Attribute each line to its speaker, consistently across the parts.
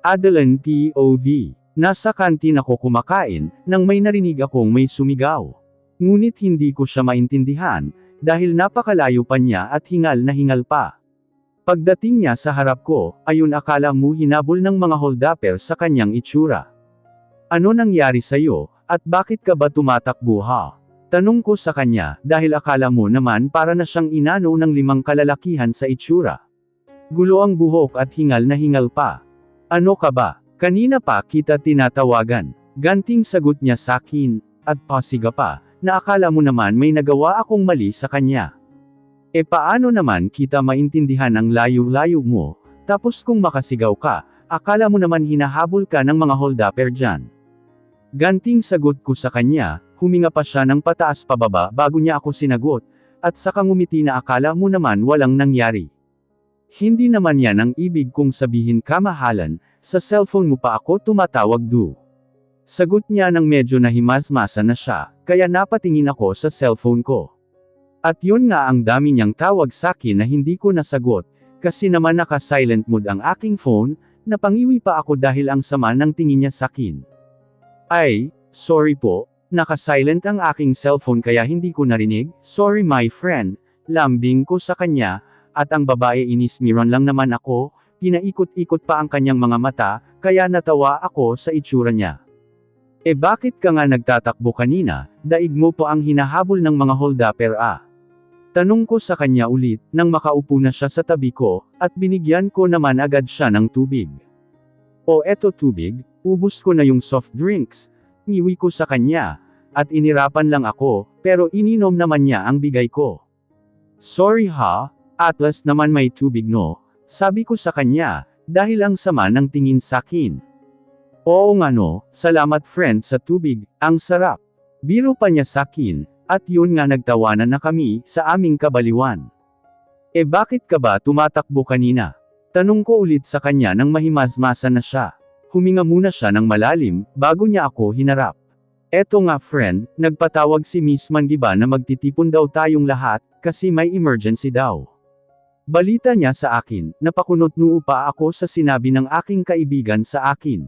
Speaker 1: Adeline POV. Nasa kantin ako kumakain, nang may narinig akong may sumigaw. Ngunit hindi ko siya maintindihan, dahil napakalayo pa niya at hingal na hingal pa. Pagdating niya sa harap ko, ayun akala mo hinabol ng mga holdapper sa kanyang itsura. Ano nangyari sa'yo, at bakit ka ba tumatakbo ha? Tanong ko sa kanya, dahil akala mo naman para na siyang inano ng 5 kalalakihan sa itsura. Gulo ang buhok at hingal na hingal pa. Ano ka ba? Kanina pa kita tinatawagan. Ganting sagot niya sakin, at pasiga pa, na akala mo naman may nagawa akong mali sa kanya. E paano naman kita maintindihan ang layo-layo mo, tapos kung makasigaw ka, akala mo naman hinahabol ka ng mga holdapper dyan. Ganting sagot ko sa kanya, huminga pa siya ng pataas pababa bago niya ako sinagot, at saka ngumiti na akala mo naman walang nangyari. Hindi naman yan ang ibig kong sabihin kamahalan, sa cellphone mo pa ako tumatawag do. Sagot niya nang medyo nahimasmasa na siya, kaya napatingin ako sa cellphone ko. At yun nga ang dami niyang tawag sakin na hindi ko nasagot, kasi naman naka-silent mode ang aking phone, napangiwi pa ako dahil ang sama ng tingin niya sakin. Ay, sorry po, naka-silent ang aking cellphone kaya hindi ko narinig, sorry my friend, lambing ko sa kanya, at ang babae inismiran lang naman ako, pinaikot-ikot pa ang kanyang mga mata, kaya natawa ako sa itsura niya. E bakit ka nga nagtatakbo kanina, daig mo po ang hinahabol ng mga holdapper ah? Tanong ko sa kanya ulit, nang makaupo na siya sa tabi ko, at binigyan ko naman agad siya ng tubig. O eto tubig, ubus ko na yung soft drinks, ngiwi ko sa kanya, at inirapan lang ako, pero ininom naman niya ang bigay ko. Sorry ha, Atlas naman may tubig no? Sabi ko sa kanya, dahil ang sama ng tingin sakin. Oo nga no, salamat friend sa tubig, ang sarap. Biro pa niya sakin, at yun nga nagtawanan na kami, sa aming kabaliwan. E bakit ka ba tumatakbo kanina? Tanong ko ulit sa kanya nang mahimasmasa na siya. Huminga muna siya ng malalim, bago niya ako hinarap. Eto nga friend, nagpatawag si Miss Mangiba na magtitipon daw tayong lahat, kasi may emergency daw. Balita niya sa akin, napakunot-noo pa ako sa sinabi ng aking kaibigan sa akin.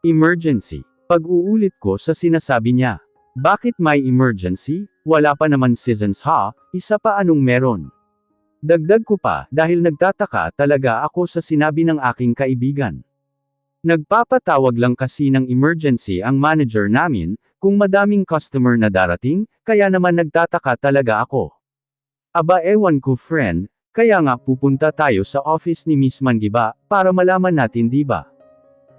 Speaker 1: Emergency. Pag-uulit ko sa sinasabi niya. Bakit may emergency? Wala pa naman seasons ha, isa pa anong meron? Dagdag ko pa, dahil nagtataka talaga ako sa sinabi ng aking kaibigan. Nagpapatawag lang kasi ng emergency ang manager namin, kung madaming customer na darating, kaya naman nagtataka talaga ako. Aba ewan ko friend, kaya nga pupunta tayo sa office ni Miss Mangiba, para malaman natin diba?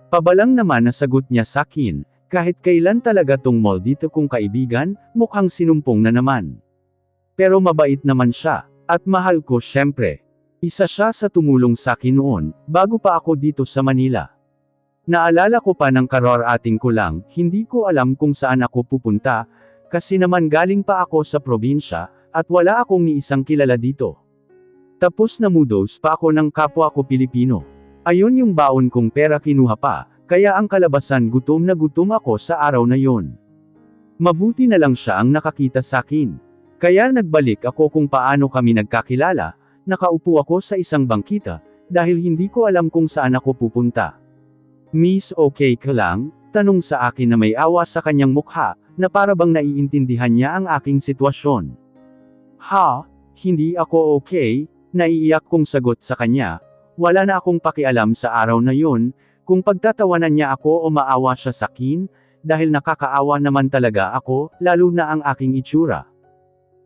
Speaker 1: Pabalang naman nasagot niya sakin, kahit kailan talaga tong maldito kong kaibigan, mukhang sinumpong na naman. Pero mabait naman siya, at mahal ko syempre. Isa siya sa tumulong sakin noon, bago pa ako dito sa Manila. Naalala ko pa ng kararating ko lang, hindi ko alam kung saan ako pupunta, kasi naman galing pa ako sa probinsya, at wala akong ni isang kilala dito. Tapos namudos pa ako ng kapwa ko Pilipino. Ayun yung baon kong pera kinuha pa, kaya ang kalabasan gutom na gutom ako sa araw na yon. Mabuti na lang siya ang nakakita sakin. Kaya nagbalik ako kung paano kami nagkakilala, nakaupo ako sa isang bangkita, dahil hindi ko alam kung saan ako pupunta. Miss okay ka lang? Tanong sa akin na may awa sa kanyang mukha, na para bang naiintindihan niya ang aking sitwasyon. Ha? Hindi ako okay? Naiiyak kong sagot sa kanya, wala na akong pakialam sa araw na yun, kung pagtatawanan niya ako o maawa siya sa akin, dahil nakakaawa naman talaga ako, lalo na ang aking itsura.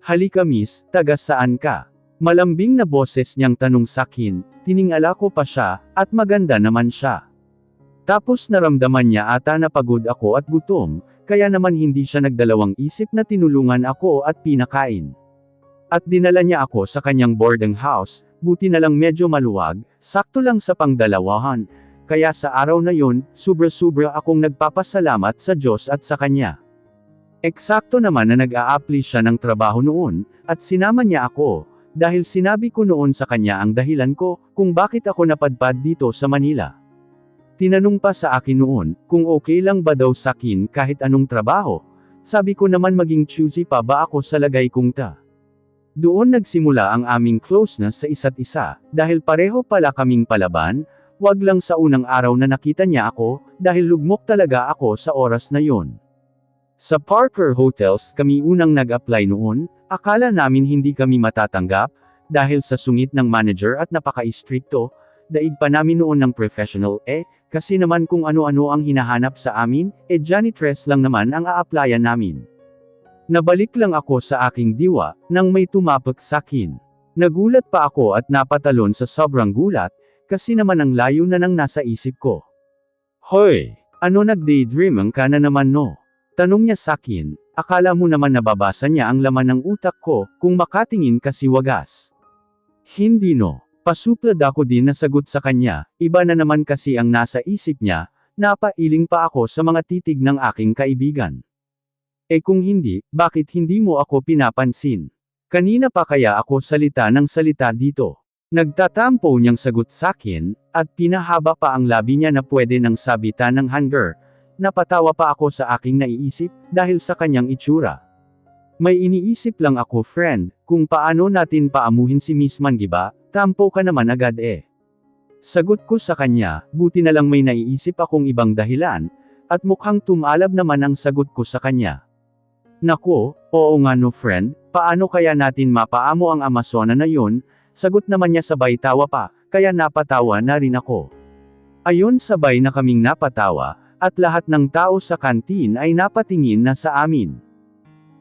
Speaker 1: Halika miss, taga saan ka? Malambing na boses niyang tanong sa akin, tiningala ko pa siya, at maganda naman siya. Tapos naramdaman niya ata na pagod ako at gutom, kaya naman hindi siya nagdalawang isip na tinulungan ako at pinakain. At dinala niya ako sa kanyang boarding house, buti na lang medyo maluwag, sakto lang sa pangdalawahan, kaya sa araw na yun, sobra-sobra akong nagpapasalamat sa Diyos at sa kanya. Eksakto naman na nag-a-apply siya ng trabaho noon, at sinama niya ako, dahil sinabi ko noon sa kanya ang dahilan ko, kung bakit ako napadpad dito sa Manila. Tinanong pa sa akin noon, kung okay lang ba daw sa akin kahit anong trabaho, sabi ko naman maging choosy pa ba ako sa lagay kong ta. Doon nagsimula ang aming closeness sa isa't isa, dahil pareho pala kaming palaban, wag lang sa unang araw na nakita niya ako, dahil lugmok talaga ako sa oras na yon. Sa Parker Hotels kami unang nag-apply noon, akala namin hindi kami matatanggap, dahil sa sungit ng manager at napaka-istrikto, daig pa namin noon ng professional, kasi naman kung ano-ano ang hinahanap sa amin, janitress lang naman ang a-applyan namin. Nabalik lang ako sa aking diwa, nang may tumapak sakin. Nagulat pa ako at napatalon sa sobrang gulat, kasi naman ang layo na nang nasa isip ko. Hoy! Ano nag-daydreaming ka na naman no? Tanong niya sakin, akala mo naman nababasa niya ang laman ng utak ko, kung makatingin kasi wagas. Hindi no. Pasuplad ako din na sagot sa kanya, iba na naman kasi ang nasa isip niya, napailing pa ako sa mga titig ng aking kaibigan. Kung hindi, bakit hindi mo ako pinapansin? Kanina pa kaya ako salita ng salita dito. Nagtatampo niyang sagot sakin, at pinahaba pa ang labi niya na pwede nang sabitan ng hanger. Napatawa pa ako sa aking naiisip, dahil sa kanyang itsura. May iniisip lang ako friend, kung paano natin paamuhin si Miss Manggiba, tampo ka naman agad Sagot ko sa kanya, buti na lang may naiisip akong ibang dahilan, at mukhang tumalab naman ang sagot ko sa kanya. Nako, oo nga no friend, paano kaya natin mapaamo ang Amazona na yun? Sagot naman niya sabay tawa pa, kaya napatawa na rin ako. Ayon sabay na kaming napatawa, at lahat ng tao sa kantin ay napatingin na sa amin.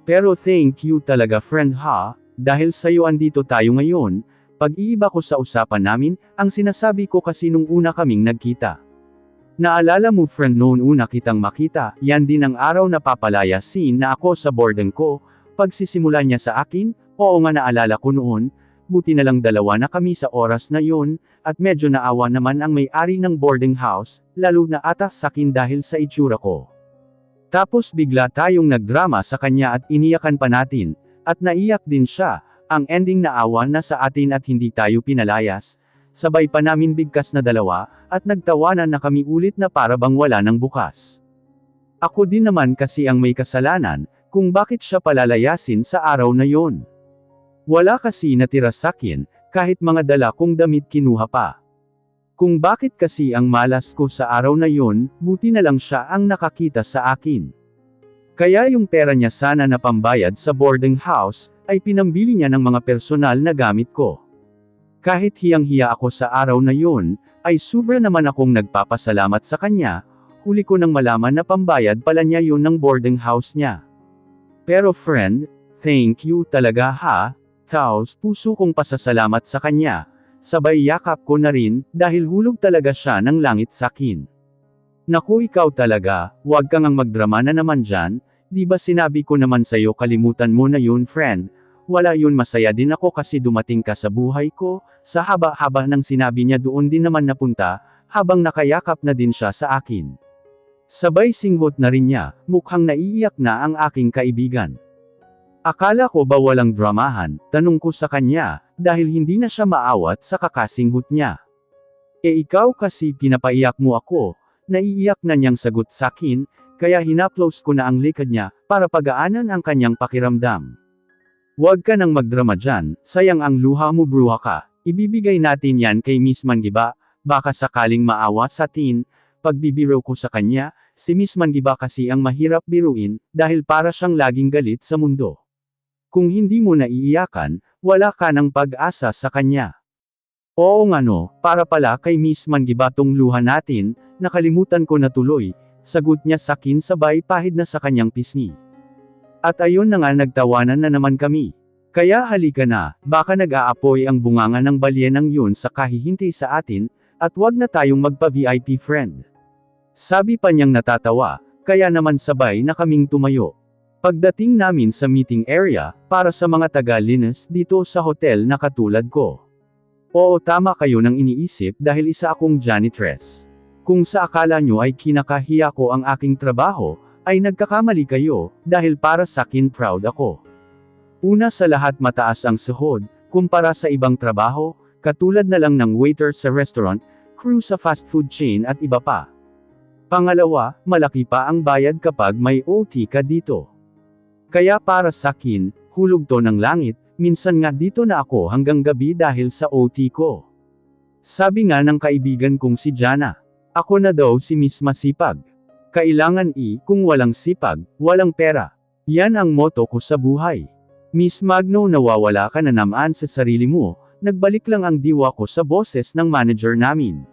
Speaker 1: Pero thank you talaga friend ha, dahil sa'yo andito tayo ngayon, pag-iiba ko sa usapan namin, ang sinasabi ko kasi nung una kaming nagkita. Naalala mo friend noon una kitang makita, yan din ang araw na papalayasin na ako sa boarding ko, pagsisimula niya sa akin, oo nga naalala ko noon, buti na lang dalawa na kami sa oras na yon, at medyo naawa naman ang may-ari ng boarding house, lalo na ata sakin dahil sa itsura ko. Tapos bigla tayong nagdrama sa kanya at iniyakan pa natin, at naiyak din siya, ang ending na awa na sa atin at hindi tayo pinalayas, sabay pa namin bigkas na dalawa, at nagtawanan na kami ulit na para bang wala nang bukas. Ako din naman kasi ang may kasalanan, kung bakit siya palalayasin sa araw na yon. Wala kasi natira sakin, kahit mga dala kong damit kinuha pa. Kung bakit kasi ang malas ko sa araw na yon, buti na lang siya ang nakakita sa akin. Kaya yung pera niya sana na pambayad sa boarding house, ay pinambili niya ng mga personal na gamit ko. Kahit hiyang-hiya ako sa araw na yon, ay sobra naman akong nagpapasalamat sa kanya, huli ko nang malaman na pambayad pala niya yun ng boarding house niya. Pero friend, thank you talaga ha. Taos puso kong pasasalamat sa kanya, sabay yakap ko na rin, dahil hulog talaga siya ng langit sakin. Naku ikaw talaga, wag kang ang magdrama na naman dyan, di ba sinabi ko naman sa'yo kalimutan mo na yun friend, wala yun masaya din ako kasi dumating ka sa buhay ko, sa haba-haba ng sinabi niya doon din naman napunta, habang nakayakap na din siya sa akin. Sabay singhot na rin niya, mukhang naiiyak na ang aking kaibigan. Akala ko ba walang dramahan, tanong ko sa kanya, dahil hindi na siya maawat sa kakasinghot niya. Ikaw kasi pinapaiyak mo ako, naiiyak na niyang sagot sakin, kaya hinaplos ko na ang likod niya, para pagaanan ang kanyang pakiramdam. Huwag ka nang magdrama dyan, sayang ang luha mo bruha ka, ibibigay natin yan kay Miss Manggiba, baka sakaling maawa sa atin. Pagbibiro ko sa kanya, si Miss Manggiba kasi ang mahirap biruin, dahil para siyang laging galit sa mundo. Kung hindi mo naiiyakan, wala ka ng pag-asa sa kanya. Oo nga no, para pala kay Miss Manggiba tong luha natin, nakalimutan ko na tuloy, sagot niya sakin sabay pahid na sa kanyang pisngi. At ayun na nga nagtawanan na naman kami. Kaya halika na, baka nag-aapoy ang bunganga ng balyenang yun sa kahihintay sa atin, at wag na tayong magpa-VIP friend. Sabi pa niyang natatawa, kaya naman sabay na kaming tumayo. Pagdating namin sa meeting area, para sa mga taga-linis dito sa hotel na katulad ko. Oo tama kayo nang iniisip dahil isa akong janitress. Kung sa akala nyo ay kinakahiya ko ang aking trabaho, ay nagkakamali kayo, dahil para sakin proud ako. Una sa lahat mataas ang sahod, kumpara sa ibang trabaho, katulad na lang ng waiter sa restaurant, crew sa fast food chain at iba pa. Pangalawa, malaki pa ang bayad kapag may OT ka dito. Kaya para sakin, hulog to ng langit, minsan nga dito na ako hanggang gabi dahil sa OT ko. Sabi nga ng kaibigan kong si Jana. Ako na daw si Miss Masipag. Kailangan kung walang sipag, walang pera. Yan ang motto ko sa buhay. Miss Magno, nawawala ka na naman sa sarili mo, nagbalik lang ang diwa ko sa boses ng manager namin.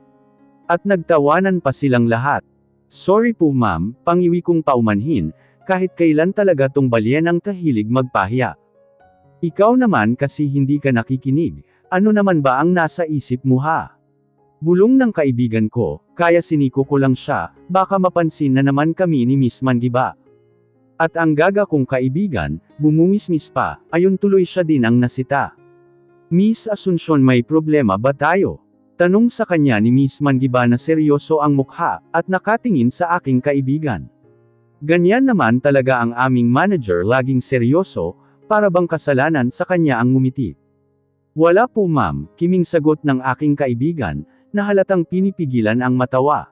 Speaker 1: At nagtawanan pa silang lahat. Sorry po ma'am, pangiwi kong paumanhin, kahit kailan talaga tong balyen ang tahilig magpahiya. Ikaw naman kasi hindi ka nakikinig, ano naman ba ang nasa isip mo ha? Bulong ng kaibigan ko, kaya siniko ko lang siya, baka mapansin na naman kami ni Miss Manggiba. At ang gaga kong kaibigan, bumungisngis pa, ayon tuloy siya din ang nasita. Miss Asuncion, may problema ba tayo? Tanong sa kanya ni Miss Manggiba na seryoso ang mukha, at nakatingin sa aking kaibigan. Ganyan naman talaga ang aming manager, laging seryoso, para bang kasalanan sa kanya ang ngumiti. Wala po ma'am, kiming sagot ng aking kaibigan, na halatang pinipigilan ang matawa.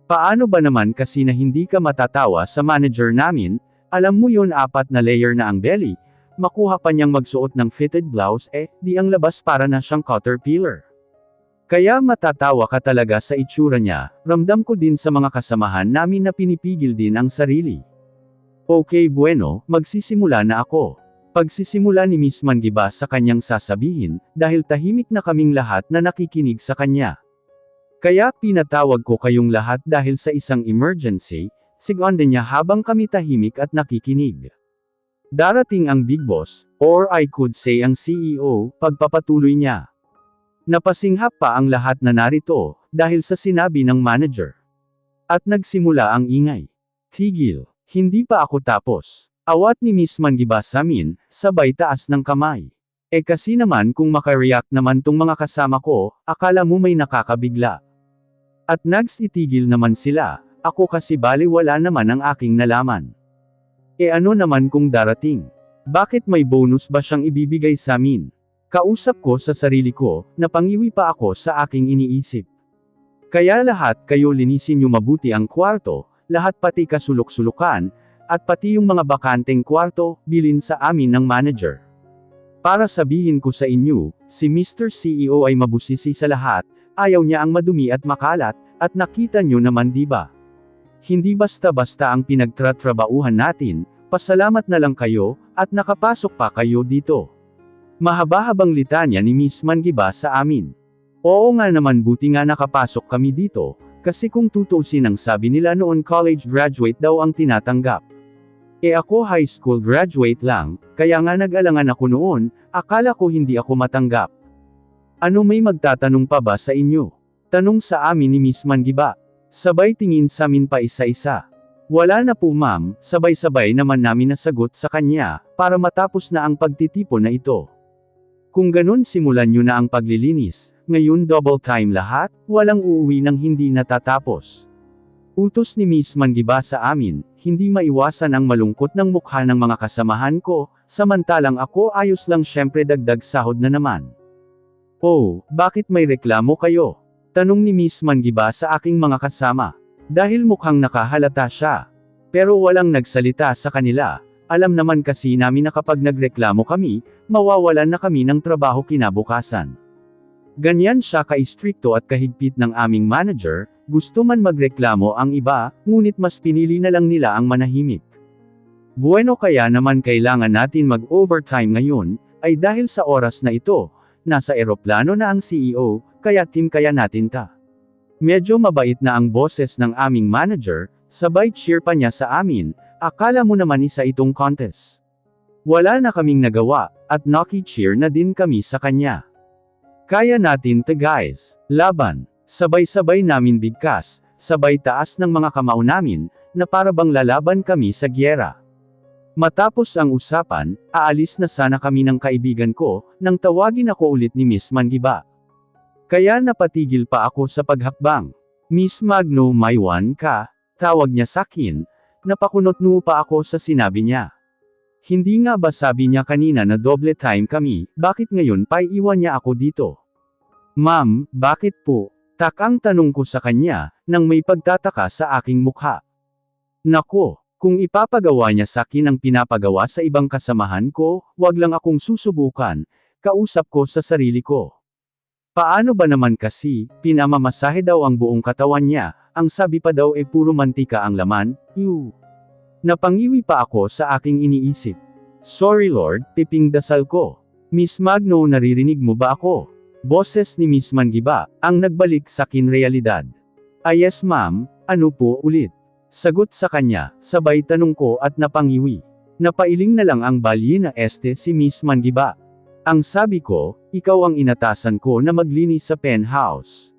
Speaker 1: Paano ba naman kasi na hindi ka matatawa sa manager namin, alam mo yun 4 na layer na ang belly, makuha pa niyang magsuot ng fitted blouse di ang labas para na siyang caterpillar. Kaya matatawa ka talaga sa itsura niya, ramdam ko din sa mga kasamahan namin na pinipigil din ang sarili. Okay bueno, magsisimula na ako. Pagsisimula ni Miss Manggiba sa kanyang sasabihin, dahil tahimik na kaming lahat na nakikinig sa kanya. Kaya pinatawag ko kayong lahat dahil sa isang emergency, sigonde niya habang kami tahimik at nakikinig. Darating ang Big Boss, or I could say ang CEO, pagpapatuloy niya. Napasinghap pa ang lahat na narito, dahil sa sinabi ng manager. At nagsimula ang ingay. Tigil, hindi pa ako tapos. Awat ni Miss Manggiba sa amin, sabay taas ng kamay. Kasi naman kung makareact naman tong mga kasama ko, akala mo may nakakabigla. At nagsitigil naman sila, ako kasi baliwala naman ang aking nalaman. Ano naman kung darating? Bakit may bonus ba siyang ibibigay sa amin? Kausap ko sa sarili ko, napangiwi pa ako sa aking iniisip. Kaya lahat kayo linisin niyo mabuti ang kwarto, lahat pati kasulok-sulukan, at pati yung mga bakanteng kwarto, bilin sa amin ng manager. Para sabihin ko sa inyo, si Mr. CEO ay mabusisi sa lahat, ayaw niya ang madumi at makalat, at nakita nyo naman diba? Hindi basta-basta ang pinagtratrabauhan natin, pasalamat na lang kayo, at nakapasok pa kayo dito. Mahaba-habang litanya ni Miss Manggiba sa amin. Oo nga naman, buti nga nakapasok kami dito, kasi kung tutuusin ang sabi nila noon college graduate daw ang tinatanggap. Ako high school graduate lang, kaya nga nag-alangan ako noon, akala ko hindi ako matanggap. Ano, may magtatanong pa ba sa inyo? Tanong sa amin ni Miss Manggiba. Sabay tingin sa amin pa isa-isa. Wala na po ma'am, sabay-sabay naman namin nasagot sa kanya, para matapos na ang pagtitipon na ito. Kung ganun simulan nyo na ang paglilinis, ngayon double time lahat, walang uuwi ng hindi natatapos. Utos ni Miss Manggiba sa amin, hindi maiwasan ang malungkot ng mukha ng mga kasamahan ko, samantalang ako ayos lang, syempre dagdag sahod na naman. Oh, bakit may reklamo kayo? Tanong ni Miss Manggiba sa aking mga kasama. Dahil mukhang nakahalata siya. Pero walang nagsalita sa kanila, alam naman kasi namin na kapag nagreklamo kami, mawawalan na kami ng trabaho kinabukasan. Ganyan siya ka-istrikto at kahigpit ng aming manager, gusto man magreklamo ang iba, ngunit mas pinili na lang nila ang manahimik. Bueno, kaya naman kailangan natin mag-overtime ngayon, ay dahil sa oras na ito, nasa eroplano na ang CEO, kaya team kaya natin ta. Medyo mabait na ang boses ng aming manager, sabay cheer pa niya sa amin, akala mo naman isa itong contest. Wala na kaming nagawa, at naki-cheer na din kami sa kanya. Kaya natin ta guys, laban, sabay-sabay namin bigkas, sabay taas ng mga kamao namin, na para bang lalaban kami sa gyera. Matapos ang usapan, aalis na sana kami ng kaibigan ko, nang tawagin ako ulit ni Miss Manggiba. Kaya napatigil pa ako sa paghakbang. Miss Magno, may one ka, tawag niya sakin, napakunot-nuo pa ako sa sinabi niya. Hindi nga ba sabi niya kanina na doble time kami, bakit ngayon pa iwan niya ako dito? Ma'am, bakit po? Takang tanong ko sa kanya, nang may pagtataka sa aking mukha. Nako, kung ipapagawa niya sa akin ang pinapagawa sa ibang kasamahan ko, wag lang akong susubukan, kausap ko sa sarili ko. Paano ba naman kasi, pinamamasahe daw ang buong katawan niya, ang sabi pa daw puro mantika ang laman, ew. Napangiwi pa ako sa aking iniisip. Sorry Lord, piping dasal ko. Miss Magno, naririnig mo ba ako? Boses ni Miss Manggiba, ang nagbalik sa akin realidad. Yes ma'am, ano po ulit? Sagot sa kanya, sabay tanong ko at napangiwi. Napailing na lang ang balye na si Miss Manggiba. Ang sabi ko, ikaw ang inatasan ko na maglinis sa penthouse.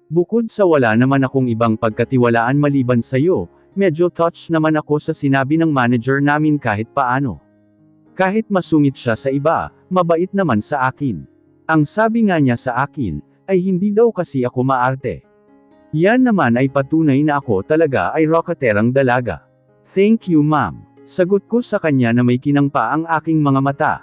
Speaker 1: Bukod sa wala naman akong ibang pagkatiwalaan maliban sa'yo, medyo touch naman ako sa sinabi ng manager namin kahit paano. Kahit masungit siya sa iba, mabait naman sa akin. Ang sabi nga niya sa akin, ay hindi daw kasi ako maarte. Yan naman ay patunay na ako talaga ay rocketerang dalaga. Thank you ma'am. Sagot ko sa kanya na may kinangpa ang aking mga mata.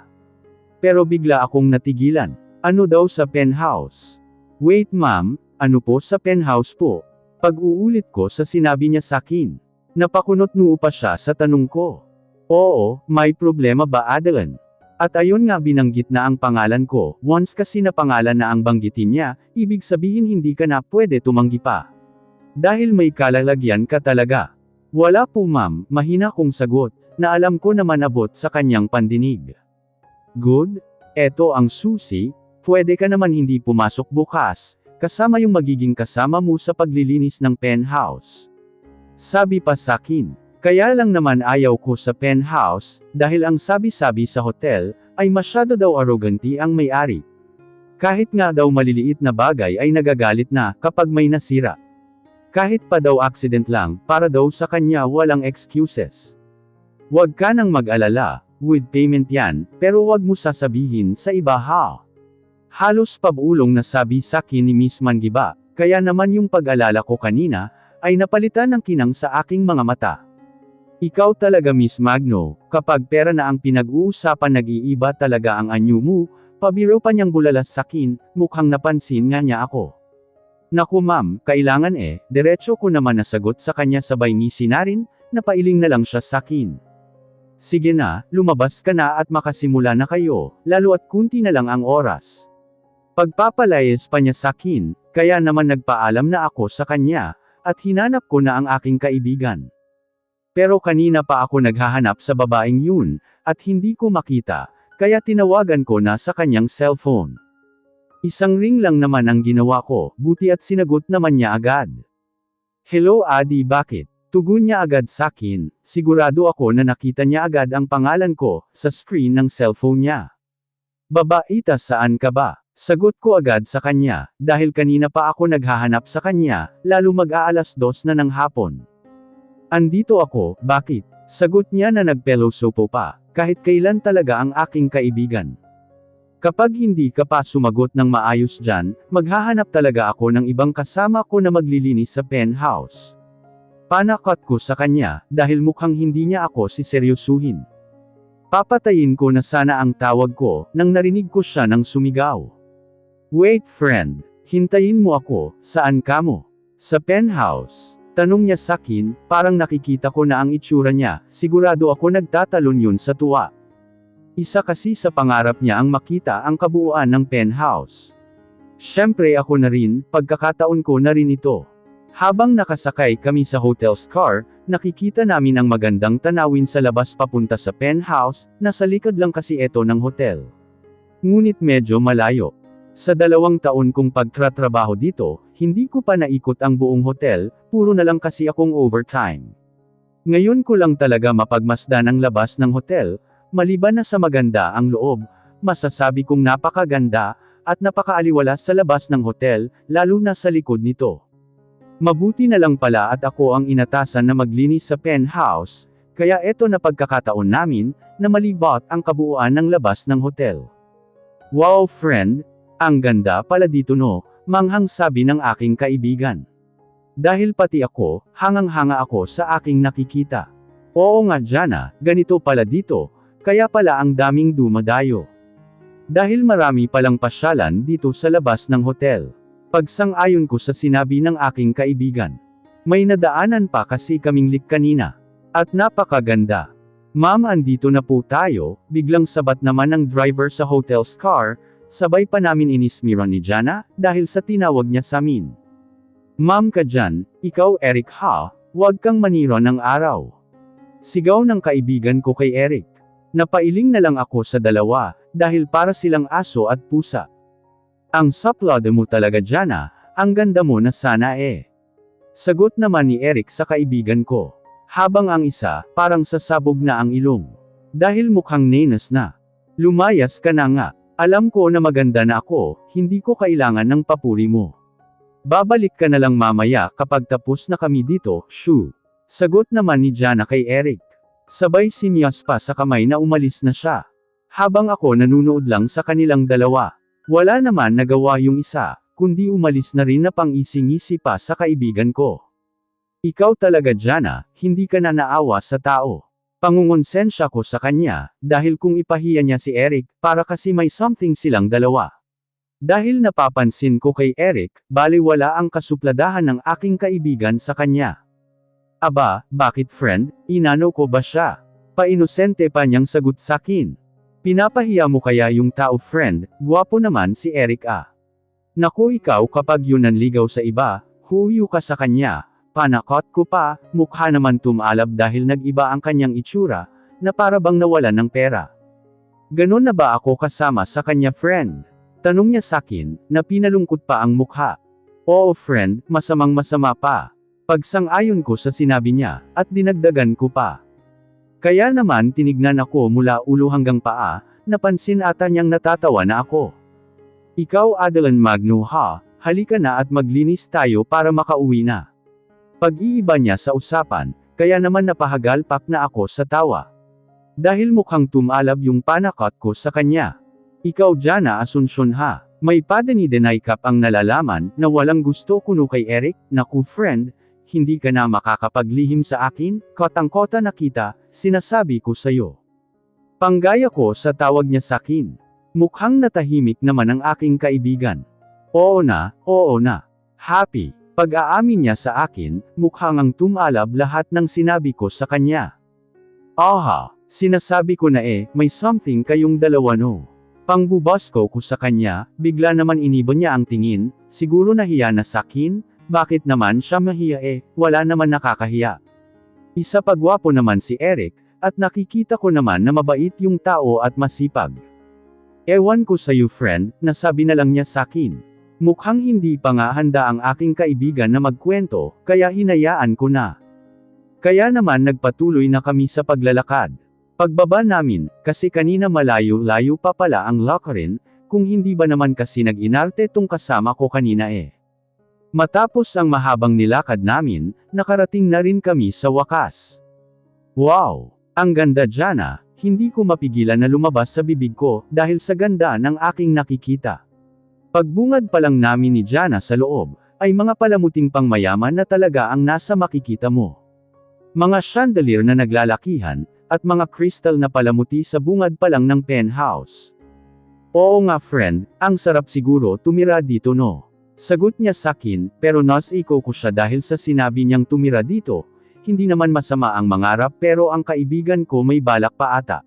Speaker 1: Pero bigla akong natigilan. Ano daw sa penthouse? Wait ma'am, ano po sa penthouse po? Pag-uulit ko sa sinabi niya sa akin. Napakunot noo pa siya sa tanong ko. Oo, may problema ba Adeline? At ayun nga binanggit na ang pangalan ko, once kasi na pangalan na ang banggitin niya, ibig sabihin hindi ka na pwede tumanggi pa. Dahil may kalalagyan ka talaga. Wala po ma'am, mahina kong sagot, na alam ko naman abot sa kanyang pandinig. Good? Eto ang susi, pwede ka naman hindi pumasok bukas, kasama yung magiging kasama mo sa paglilinis ng penthouse. Sabi pa sakin, kaya lang naman ayaw ko sa penthouse, dahil ang sabi-sabi sa hotel, ay masyado daw arrogante ang may-ari. Kahit nga daw maliliit na bagay ay nagagalit na, kapag may nasira. Kahit pa daw accident lang, para daw sa kanya walang excuses. Huwag ka nang mag-alala, with payment yan, pero wag mo sasabihin sa iba ha. Halos pabulong na sabi sa akin ni Miss Manggiba, kaya naman yung pag-alala ko kanina, ay napalitan ng kinang sa aking mga mata. Ikaw talaga Miss Magno, kapag pera na ang pinag-uusapan nag-iiba talaga ang anyo mo, pabiro pa niyang bulalas sa akin, mukhang napansin nga niya ako. Naku ma'am, kailangan diretso ko naman nasagot sa kanya sabay ngisi na rin, napailing na lang siya sa akin. Sige na, lumabas ka na at makasimula na kayo, lalo at kunti na lang ang oras. Pagpapalayas pa niya sa akin, kaya naman nagpaalam na ako sa kanya, at hinanap ko na ang aking kaibigan. Pero kanina pa ako naghahanap sa babaeng yun, at hindi ko makita, kaya tinawagan ko na sa kanyang cellphone. Isang ring lang naman ang ginawa ko, buti at sinagot naman niya agad. Hello Adi, bakit? Tugon niya agad sa akin, sigurado ako na nakita niya agad ang pangalan ko, sa screen ng cellphone niya. Babaita, saan ka ba? Sagot ko agad sa kanya, dahil kanina pa ako naghahanap sa kanya, lalo mag-aalas 2 na ng hapon. Andito ako, bakit? Sagot niya na nagpelosopo pa, kahit kailan talaga ang aking kaibigan. Kapag hindi ka pa sumagot ng maayos dyan, maghahanap talaga ako ng ibang kasama ko na maglilinis sa penthouse. Panakot ko sa kanya, dahil mukhang hindi niya ako siseryosuhin. Papatayin ko na sana ang tawag ko, nang narinig ko siya nang sumigaw. Wait friend, hintayin mo ako, saan ka mo? Sa penthouse. Tanong niya sakin, parang nakikita ko na ang itsura niya, sigurado ako nagtatalon yun sa tuwa. Isa kasi sa pangarap niya ang makita ang kabuuan ng penthouse. Siyempre ako na rin, pagkakataon ko na rin ito. Habang nakasakay kami sa hotel's car, nakikita namin ang magandang tanawin sa labas papunta sa penthouse, nasa likod lang kasi ito ng hotel. Ngunit medyo malayo. Sa 2 taon kong pagtratrabaho dito, hindi ko pa naikot ang buong hotel, puro na lang kasi akong overtime. Ngayon ko lang talaga mapagmasdan ang labas ng hotel, maliban na sa maganda ang loob, masasabi kong napakaganda, at napakaaliwalas sa labas ng hotel, lalo na sa likod nito. Mabuti na lang pala at ako ang inatasan na maglinis sa penthouse, kaya eto na pagkakataon namin, na malibot ang kabuuan ng labas ng hotel. Wow friend, ang ganda pala dito no, manghang sabi ng aking kaibigan. Dahil pati ako, hangang-hanga ako sa aking nakikita. Oo nga Jana, ganito pala dito, kaya pala ang daming dumadayo. Dahil marami palang pasyalan dito sa labas ng hotel. Pagsang-ayon ko sa sinabi ng aking kaibigan. May nadaanan pa kasi kaming lik kanina. At napakaganda. Ma'am, andito na po tayo, biglang sabat naman ng driver sa hotel's car, sabay pa namin inismiran ni Jana, dahil sa tinawag niya sa amin. Ma'am ka dyan, ikaw Eric ha, huwag kang maniro ng araw. Sigaw ng kaibigan ko kay Eric. Napailing na lang ako sa dalawa, dahil para silang aso at pusa. Ang saplode mo talaga Jana, ang ganda mo na sana eh. Sagot naman ni Eric sa kaibigan ko. Habang ang isa, parang sasabog na ang ilong. Dahil mukhang nenas na. Lumayas ka na nga. Alam ko na maganda na ako, hindi ko kailangan ng papuri mo. Babalik ka na lang mamaya kapag tapos na kami dito, shoo. Sagot naman ni Jana kay Eric. Sabay sinyas pa sa kamay na umalis na siya. Habang ako nanunood lang sa kanilang dalawa. Wala naman nagawa yung isa, kundi umalis na rin na pang-ising-isi pa sa kaibigan ko. Ikaw talaga Jana, hindi ka na naawa sa tao. Pangungonsensya ko sa kanya, dahil kung ipahiya niya si Eric, para kasi may something silang dalawa. Dahil napapansin ko kay Eric, baliwala ang kasupladahan ng aking kaibigan sa kanya. Aba, bakit friend, inano ko ba siya? Painosente pa niyang sagot sakin. Pinapahiya mo kaya yung tao friend, gwapo naman si Eric ah. Naku ikaw kapag yun nanligaw sa iba, huyo ka sa kanya. Panakot ko pa, mukha naman tumalab dahil nag-iba ang kanyang itsura, na para bang nawalan ng pera. Ganon na ba ako kasama sa kanya friend? Tanong niya sakin, na pinalungkot pa ang mukha. Oo friend, masamang masama pa. Pagsang-ayon ko sa sinabi niya, at dinagdagan ko pa. Kaya naman tinignan ako mula ulo hanggang paa, napansin ata niyang natatawa na ako. Ikaw Adelan Magno ha, halika na at maglinis tayo para makauwi na. Pag-iiba niya sa usapan, kaya naman napahagalpak na ako sa tawa. Dahil mukhang tumalab yung panakot ko sa kanya. Ikaw Jana Asuncion ha, may padani-deny kap ang nalalaman na walang gusto kuno kay Eric, naku friend, hindi ka na makakapaglihim sa akin, kotang-kota na kita, sinasabi ko sayo. Panggaya ko sa tawag niya sakin. Mukhang natahimik naman ang aking kaibigan. Oo na, happy. Pag-aamin niya sa akin, mukhang ang tumalab lahat ng sinabi ko sa kanya. Aha, sinasabi ko na may something kayong dalawa no. Pangbubasko ko sa kanya, bigla naman inibon niya ang tingin, siguro nahiya na sakin, bakit naman siya mahiya wala naman nakakahiya. Isa pagwapo naman si Eric, at nakikita ko naman na mabait yung tao at masipag. Ewan ko sa'yo friend, nasabi na lang niya sakin. Mukhang hindi pa nga handa ang aking kaibigan na magkwento, kaya hinayaan ko na. Kaya naman nagpatuloy na kami sa paglalakad. Pagbaba namin, kasi kanina malayo-layo pa pala ang lakarin, kung hindi ba naman kasi nag-inarte tong kasama ko kanina Matapos ang mahabang nilakad namin, nakarating na rin kami sa wakas. Wow! Ang ganda Jana, hindi ko mapigilan na lumabas sa bibig ko, dahil sa ganda ng aking nakikita. Pagbungad pa lang namin ni Jana sa loob, ay mga palamuting pangmayaman na talaga ang nasa makikita mo. Mga chandelier na naglalakihan, at mga crystal na palamuti sa bungad pa lang ng penthouse. Oo nga friend, ang sarap siguro tumira dito no. Sagot niya sakin, pero nas-iko ko siya dahil sa sinabi niyang tumira dito, hindi naman masama ang mangarap pero ang kaibigan ko may balak pa ata.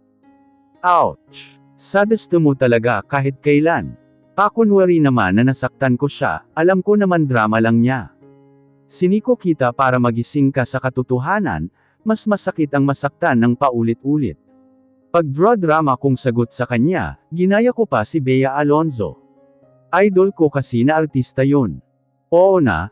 Speaker 1: Ouch! Sadisto mo talaga kahit kailan. Pakunwari naman na nasaktan ko siya, alam ko naman drama lang niya. Siniko kita para magising ka sa katotohanan, mas masakit ang masaktan ng paulit-ulit. Pag-drama kong sagot sa kanya, ginaya ko pa si Bea Alonzo. Idol ko kasi na artista yon. Oo na.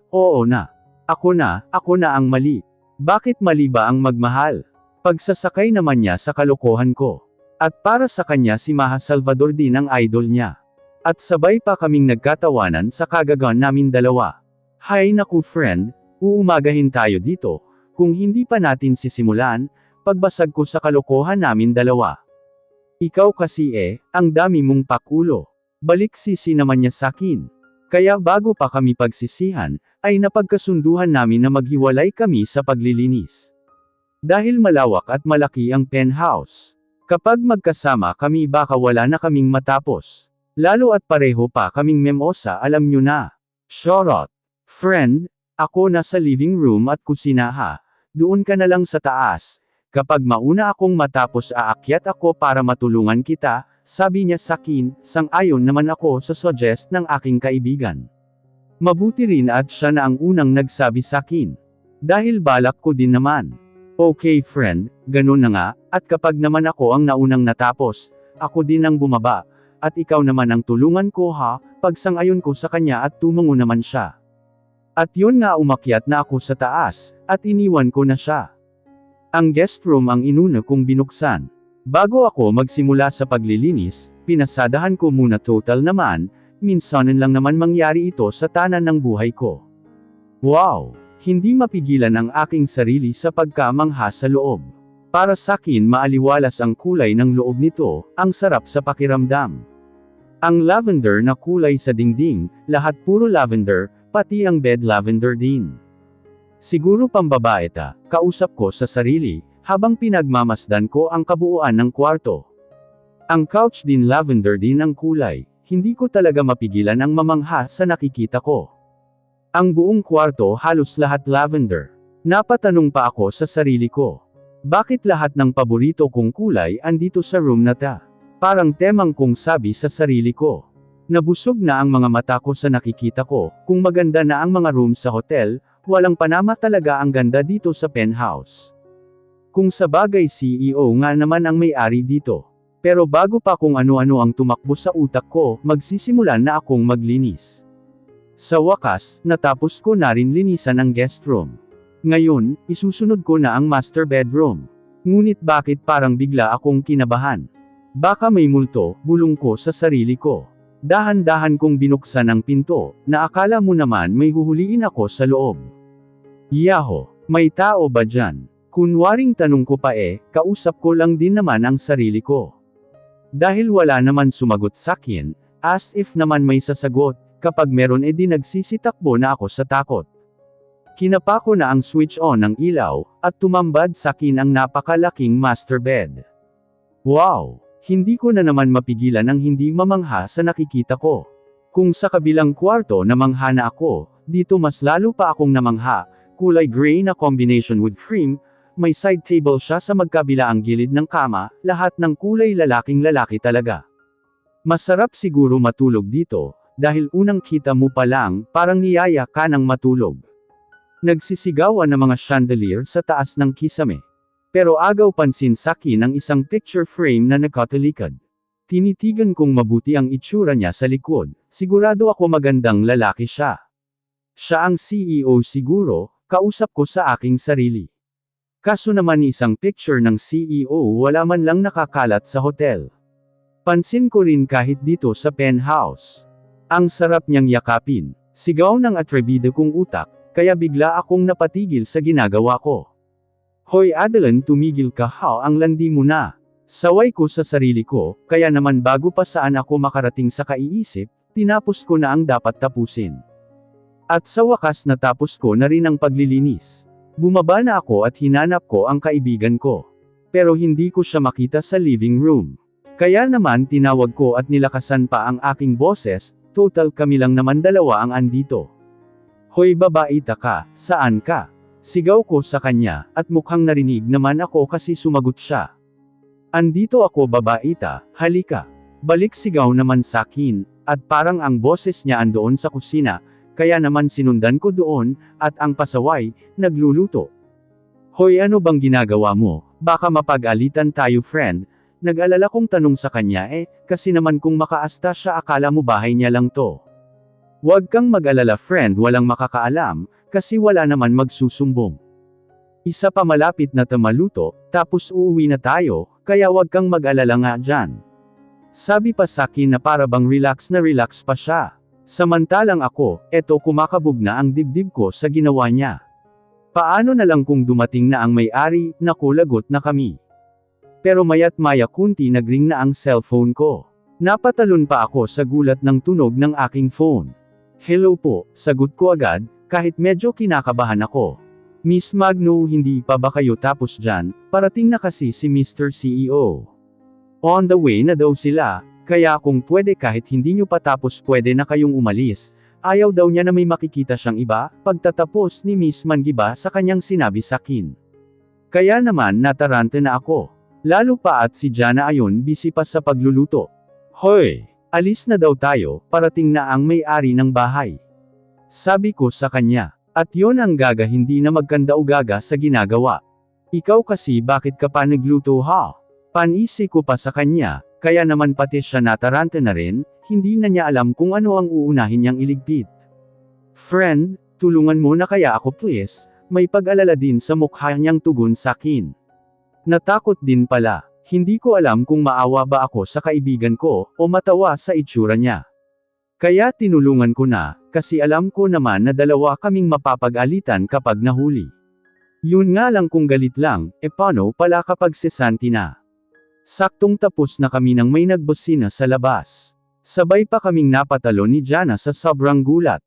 Speaker 1: Ako na ang mali. Bakit mali ba ang magmahal? Pagsasakay naman niya sa kalokohan ko. At para sa kanya si Maha Salvador din ang idol niya. At sabay pa kaming nagkatawanan sa kagagawan namin dalawa. Hay naku friend, uumagahin tayo dito, kung hindi pa natin sisimulan, pagbasag ko sa kalokohan namin dalawa. Ikaw kasi ang dami mong pakulo. Balik sisi naman niya sakin. Kaya bago pa kami pagsisihan, ay napagkasunduhan namin na maghiwalay kami sa paglilinis. Dahil malawak at malaki ang penthouse. Kapag magkasama kami baka wala na kaming matapos. Lalo at pareho pa kaming memosa alam nyo na. Shorot. Friend, ako nasa living room at kusina ha. Doon ka na lang sa taas. Kapag mauna akong matapos aakyat ako para matulungan kita, sabi niya sakin, sang-ayon naman ako sa suggest ng aking kaibigan. Mabuti rin at siya na ang unang nagsabi sakin. Dahil balak ko din naman. Okay friend, ganun na nga, at kapag naman ako ang naunang natapos, ako din ang bumaba, at ikaw naman ang tulungan ko ha, pagsang-ayon ko sa kanya at tumungo naman siya. At yun nga umakyat na ako sa taas, at iniwan ko na siya. Ang guest room ang inuna kong binuksan. Bago ako magsimula sa paglilinis, pinasadahan ko muna total naman, minsanan lang naman mangyari ito sa tanan ng buhay ko. Wow! Hindi mapigilan ang aking sarili sa pagkamangha sa loob. Para sakin maaliwalas ang kulay ng loob nito, ang sarap sa pakiramdam. Ang lavender na kulay sa dingding, lahat puro lavender, pati ang bed lavender din. Siguro pambabae ta, kausap ko sa sarili, habang pinagmamasdan ko ang kabuuan ng kwarto. Ang couch din lavender din ang kulay, hindi ko talaga mapigilan ang mamangha sa nakikita ko. Ang buong kwarto halos lahat lavender. Napatanong pa ako sa sarili ko. Bakit lahat ng paborito kong kulay andito sa room na ta? Parang temang kong sabi sa sarili ko. Nabusog na ang mga mata ko sa nakikita ko, kung maganda na ang mga room sa hotel, walang panama talaga ang ganda dito sa penthouse. Kung sa bagay CEO nga naman ang may-ari dito. Pero bago pa kung ano-ano ang tumakbo sa utak ko, magsisimulan na akong maglinis. Sa wakas, natapos ko na rin linisan ang guest room. Ngayon, isusunod ko na ang master bedroom. Ngunit bakit parang bigla akong kinabahan? Baka may multo, bulong ko sa sarili ko. Dahan-dahan kong binuksan ang pinto, na akala mo naman may huhuliin ako sa loob. Yaho, may tao ba dyan? Kunwaring tanong ko pa kausap ko lang din naman ang sarili ko. Dahil wala naman sumagot sakin, as if naman may sasagot. Kapag meron di nagsisitakbo na ako sa takot. Kinapa ko na ang switch on ng ilaw, at tumambad sakin ang napakalaking master bed. Wow! Hindi ko na naman mapigilan ang hindi mamangha sa nakikita ko. Kung sa kabilang kwarto namangha na ako, dito mas lalo pa akong namangha, kulay gray na combination with cream, may side table siya sa magkabilaang gilid ng kama, lahat ng kulay lalaking lalaki talaga. Masarap siguro matulog dito, dahil unang kita mo pa lang, parang niyaya ka ng matulog. Nagsisigawan ng mga chandelier sa taas ng kisame. Pero agaw pansin sakin ang isang picture frame na nakatalikod. Tinitigan kong mabuti ang itsura niya sa likod, sigurado ako magandang lalaki siya. Siya ang CEO siguro, kausap ko sa aking sarili. Kaso naman isang picture ng CEO wala man lang nakakalat sa hotel. Pansin ko rin kahit dito sa penthouse. Ang sarap niyang yakapin. Sigaw ng atrebido kong utak, kaya bigla akong napatigil sa ginagawa ko. Hoy Adeline, tumigil ka ha, ang landi mo na. Saway ko sa sarili ko, kaya naman bago pa saan ako makarating sa kaiisip, tinapos ko na ang dapat tapusin. At sa wakas natapos ko na rin ang paglilinis. Bumaba na ako at hinanap ko ang kaibigan ko. Pero hindi ko siya makita sa living room. Kaya naman tinawag ko at nilakasan pa ang aking boses. Total kami lang naman dalawa ang andito. Hoy babaita ka, saan ka? Sigaw ko sa kanya, at mukhang narinig naman ako kasi sumagot siya. Andito ako babaita, halika. Balik sigaw naman sakin, at parang ang boses niya andoon sa kusina, kaya naman sinundan ko doon, at ang pasaway, nagluluto. Hoy ano bang ginagawa mo, baka mapag-alitan tayo friend. Nag-alala kong tanong sa kanya kasi naman kung makaasta siya akala mo bahay niya lang to. Huwag kang mag-alala friend, walang makakaalam, kasi wala naman magsusumbong. Isa pa malapit na tamaluto, tapos uuwi na tayo, kaya huwag kang mag-alala nga dyan. Sabi pa sakin na para bang relax na relax pa siya. Samantalang ako, eto kumakabog na ang dibdib ko sa ginawa niya. Paano na lang kung dumating na ang may-ari, naku lagot na kami. Pero maya't maya kunti nagring na ang cellphone ko. Napatalon pa ako sa gulat ng tunog ng aking phone. Hello po, sagot ko agad, kahit medyo kinakabahan ako. Miss Magno, hindi pa ba kayo tapos dyan? Parating na kasi si Mr. CEO. On the way na daw sila, kaya kung pwede kahit hindi nyo pa tapos pwede na kayong umalis. Ayaw daw niya na may makikita siyang iba, pagtatapos ni Miss Mangiba sa kanyang sinabi sakin. Kaya naman natarante na ako. Lalo pa at si Jana ayon busy pa sa pagluluto. Hoy! Alis na daw tayo, parating na ang may-ari ng bahay. Sabi ko sa kanya. At yon ang gaga hindi na magkanda-ugaga sa ginagawa. Ikaw kasi bakit ka pa nagluto ha? Panisi ko pa sa kanya, kaya naman pati siya nataranta na rin, hindi na niya alam kung ano ang uunahin niyang iligpit. Friend, tulungan mo na kaya ako please, may pag-alala din sa mukha niyang tugon sakin. Natakot din pala, hindi ko alam kung maawa ba ako sa kaibigan ko, o matawa sa itsura niya. Kaya tinulungan ko na, kasi alam ko naman na dalawa kaming mapapag-alitan kapag nahuli. Yun nga lang kung galit lang, paano pala kapag sesanti na? Saktong tapos na kami nang may nagbusina sa labas. Sabay pa kaming napatalo ni Jana sa sobrang gulat.